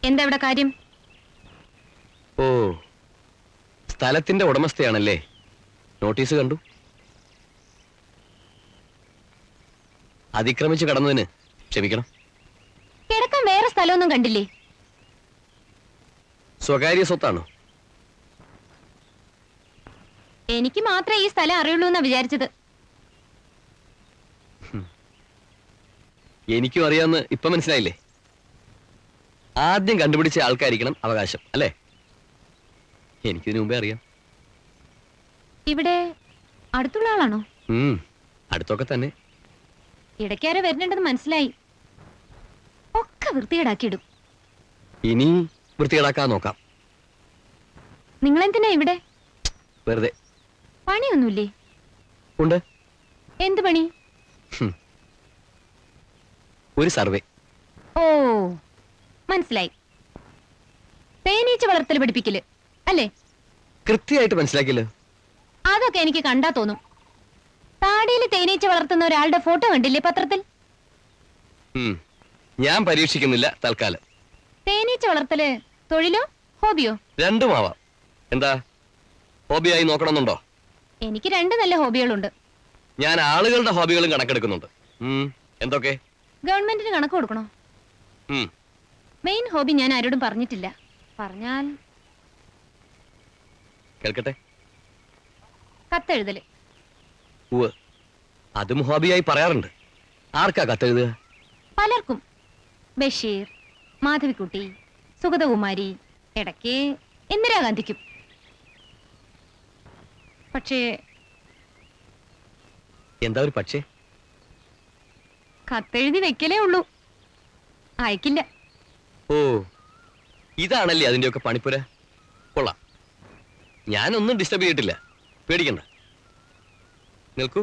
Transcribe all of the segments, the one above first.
എന്താ ഇവിടെ കാര്യം? ഓ, സ്ഥലത്തിന്റെ ഉടമസ്ഥയാണല്ലേ? നോട്ടീസ് കണ്ടു. അതിക്രമിച്ച് കടന്നതിന് ക്ഷമിക്കണം. കിടക്കാൻ വേറെ സ്ഥലമൊന്നും കണ്ടില്ലേ? സ്വകാര്യ സ്വത്താണോ? എനിക്ക് മാത്രമേ ഈ സ്ഥലം അറിയുള്ളൂ എന്നാ വിചാരിച്ചത്. എനിക്കും അറിയാന്ന് ഇപ്പൊ മനസ്സിലായില്ലേ? ആദ്യം കണ്ടുപിടിച്ച ആൾക്കായിരിക്കണം അവകാശം, അല്ലേ? എനിക്കിതിനു മുമ്പേ അറിയാം. ഇവിടെ അടുത്തുള്ള ആളാണോ? അടുത്തൊക്കെ തന്നെ. ഇടയ്ക്കാരെ വരുന്നുണ്ടെന്ന് മനസ്സിലായി. ഒക്കെ വൃത്തികേടാക്കിയിടും. ഇനി വൃത്തികേടാക്കാൻ നോക്കാം. നിങ്ങളെന്തിനാ ഇവിടെ? വെറുതെ. പണിയൊന്നുമില്ലേ? ഉണ്ട്. എന്ത് പണി? ഒരു സർവേ. ഓ, മനസ്സിലായി. തേനീച്ച വളർത്തൽ പഠിപ്പിക്കല് അല്ലേ? കൃത്യമായിട്ട് മനസ്സിലാക്കിയല്ലോ. അതൊക്കെ എനിക്ക് കണ്ടാ തോന്നും. താടിയിൽ തേനീച്ച വളർത്തുന്ന ഒരാളുടെ ഫോട്ടോ കണ്ടില്ലേ പത്രത്തിൽ? ഞാൻ പരീക്ഷിക്കുന്നില്ല തൽക്കാലം. തേനീച്ച വളർത്തല് തൊഴിലോ ഹോബിയോ? രണ്ടുമാവാം. എന്താ, ഹോബിയായി നോക്കണമെന്നുണ്ടോ? എനിക്ക് രണ്ട് നല്ല ഹോബികളുണ്ട്. ഞാൻ ആളുകളുടെ ഹോബികളും കണക്കെടുക്കുന്നുണ്ട്. എന്തൊക്കെ? ഗവൺമെന്റിന് കണക്ക് കൊടുക്കണോ? മെയിൻ ഹോബി ഞാൻ ആരോടും പറഞ്ഞിട്ടില്ല. പറഞ്ഞാൽ കേൾക്കട്ടെ. കത്തെഴുതല്. അതും ഹോബിയായി പറയാറുണ്ട്. ആർക്കാ കത്തെഴുതുക? പലർക്കും. ബഷീർ, മാധവിക്കുട്ടി, സുഗതകുമാരി, ഇടയ്ക്ക് ഇന്ദിരാഗാന്ധിക്കും. പക്ഷേ എന്താ ഒരു പക്ഷേ? കത്തെഴുതി വെക്കലേ ഉള്ളൂ, അയക്കില്ല. ഓ, ഇതാണല്ലേ അതിന്റെയൊക്കെ പണിപ്പുര. കൊള്ളാം. ഞാനൊന്നും ഡിസ്റ്റർബ് ചെയ്തിട്ടില്ല, പേടിക്കണ്ട. നിൽക്കൂ,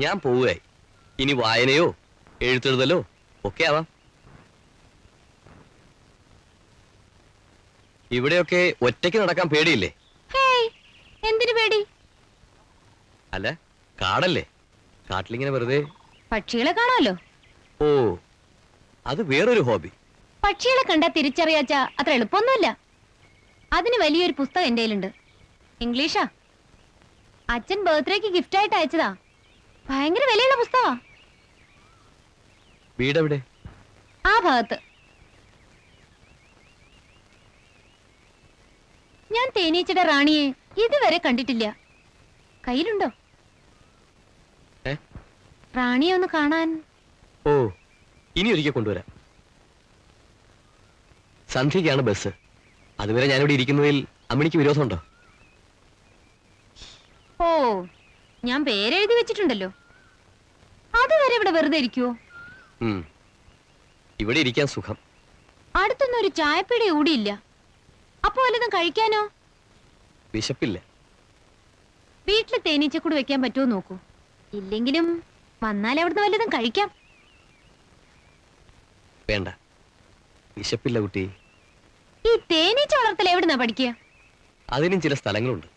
ഞാൻ പോവുകയായി. ഇനി വായനയോ എഴുത്തെഴുതലോ ഒക്കെ ആവാം. ഇവിടെയൊക്കെ ഒറ്റയ്ക്ക് നടക്കാൻ പേടിയില്ലേ? എന്തിനു പേടി? അല്ല, കാടല്ലേ, കാട്ടിലിങ്ങനെ വെറുതെ പക്ഷികളെ കാണാമല്ലോ. ഓ, അത് വേറൊരു ഹോബി. പക്ഷികളെ കണ്ടാ തിരിച്ചറിയാച്ച അത്ര എളുപ്പമൊന്നുമില്ല. അതിന് വലിയൊരു പുസ്തകം എന്റെ കയ്യിലുണ്ട്. ഇംഗ്ലീഷാ. അച്ഛൻ ബർത്ത്ഡേക്ക് ഗിഫ്റ്റ് ആയിട്ട് അയച്ചതാ. ഭയങ്കര വിലയുള്ള പുസ്തകാ. വീടെവിടെ? ആ ഭാഗത്ത്. ഞാൻ തേനീച്ചയുടെ റാണിയെ ഇതുവരെ കണ്ടിട്ടില്ല. കയ്യിലുണ്ടോ? റാണിയെ ഒന്ന് കാണാൻ. ഓ, ഇനി ഒരിക്കൽ കൊണ്ടുവരാം. സന്ധ്യയ്ക്കാണ് ബസ്. അതുവരെ ഞാനിവിടെ ഇരിക്കുന്നതിൽ അമ്മിണിക്ക് വിരോധമുണ്ടോ? ഓ, ഞാൻ പേരെഴുതി വെച്ചിട്ടുണ്ടല്ലോ. അതുവരെ ഇവിടെ വെറുതെ ഇരിക്കുവോ? ഇവിടെ ഇരിക്കാൻ സുഖം. അടുത്തൊന്നും ഒരു ചായപ്പീടി കൂടിയില്ല. അപ്പൊ വല്ലതും കഴിക്കാനോ? വിശപ്പില്ല. വീട്ടില് തേനീച്ചക്കൂട് വെക്കാൻ പറ്റുമോ നോക്കൂ. ഇല്ലെങ്കിലും വന്നാൽ അവിടുന്ന് വല്ലതും കഴിക്കാം. വേണ്ട, വിശപ്പില്ല കുട്ടി. ഈ തേനീച്ച വളർത്തൽ എവിടുന്നാ പഠിക്കുക? അതിനും ചില സ്ഥലങ്ങളുണ്ട്.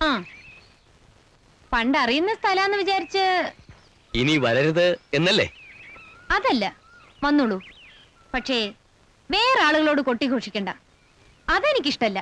ആ, പണ്ടറിയുന്ന സ്ഥലാന്ന് വിചാരിച്ച് ഇനി വരരുത് എന്നല്ലേ? അതല്ല, വന്നോളൂ. പക്ഷേ വേറെ ആളുകളോട് കൊട്ടിഘോഷിക്കണ്ട. അതെനിക്കിഷ്ടല്ല.